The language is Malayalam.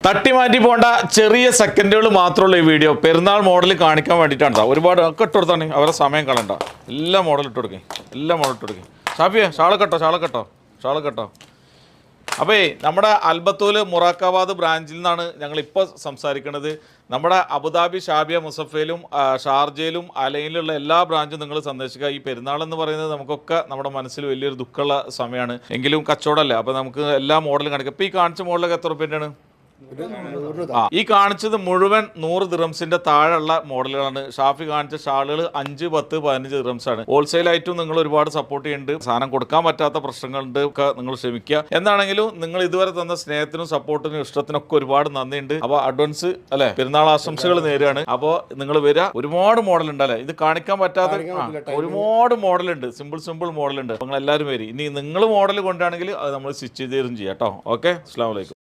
തട്ടി മാറ്റി പോകേണ്ട ചെറിയ സെക്കൻഡുകൾ മാത്രമുള്ള ഈ വീഡിയോ പെരുന്നാൾ മോഡൽ കാണിക്കാൻ വേണ്ടിയിട്ടാണ്. ഒരുപാട് ഒക്കെ ഇട്ട് കൊടുത്താണ് അവരെ സമയം കളയണ്ട. എല്ലാ മോഡൽ ഇട്ട് കൊടുക്കേ, എല്ലാ മോഡൽ ഇട്ട് കൊടുക്കേ. ഷാഫിയെ ഷാള് കെട്ടോ. അപ്പോൾ നമ്മുടെ അൽബത്തൂൽ മുറാക്കാബാദ് ബ്രാഞ്ചിൽ നിന്നാണ് ഞങ്ങളിപ്പോൾ സംസാരിക്കുന്നത്. നമ്മുടെ അബുദാബി ഷാബിയ മുസഫയിലും ഷാർജയിലും അലയിലുള്ള എല്ലാ ബ്രാഞ്ചും നിങ്ങൾ സന്ദർശിക്കുക. ഈ പെരുന്നാൾ എന്ന് പറയുന്നത് നമുക്കൊക്കെ നമ്മുടെ മനസ്സിൽ വലിയൊരു ദുഃഖമുള്ള സമയമാണ്. എങ്കിലും കച്ചവടമല്ലേ, അപ്പോൾ നമുക്ക് എല്ലാ മോഡലും കാണിക്കാം. ഇപ്പോൾ ഈ കാണിച്ച മോഡലൊക്കെ എത്ര രൂപയാണ്? ഈ കാണിച്ചത് മുഴുവൻ 100 ദിറംസിന്റെ താഴെയുള്ള മോഡലുകളാണ്. ഷാഫി കാണിച്ച ഷാളുകൾ 5, 10, 15 ദിറംസ് ആണ്. ഹോൾസെയിലായിട്ടും നിങ്ങൾ ഒരുപാട് സപ്പോർട്ട് ചെയ്യുന്നുണ്ട്. സാധനം കൊടുക്കാൻ പറ്റാത്ത പ്രശ്നങ്ങളുണ്ട്, ഒക്കെ നിങ്ങൾ ക്ഷമിക്കുക. എന്താണെങ്കിലും നിങ്ങൾ ഇതുവരെ തന്ന സ്നേഹത്തിനും സപ്പോർട്ടിനും ഇഷ്ടത്തിനൊക്കെ ഒരുപാട് നന്ദിയുണ്ട്. അപ്പോൾ അഡ്വാൻസ് അല്ലെ പെരുന്നാൾ ആശംസകൾ നേരുകയാണ്. അപ്പോൾ നിങ്ങൾ വരിക. ഒരുപാട് മോഡൽ ഉണ്ട് അല്ലെ, ഇത് കാണിക്കാൻ പറ്റാത്ത ഒരുപാട് മോഡലുണ്ട്. സിമ്പിൾ മോഡലുണ്ട്. നിങ്ങൾ എല്ലാവരും വരും. ഇനി നിങ്ങൾ മോഡൽ കൊണ്ടാണെങ്കിൽ അത് നമ്മൾ സ്റ്റിച്ച് ചെയ്ത് തരും ചെയ്യാം കേട്ടോ. ഓക്കെ, അസ്സലാമു അലൈക്കും.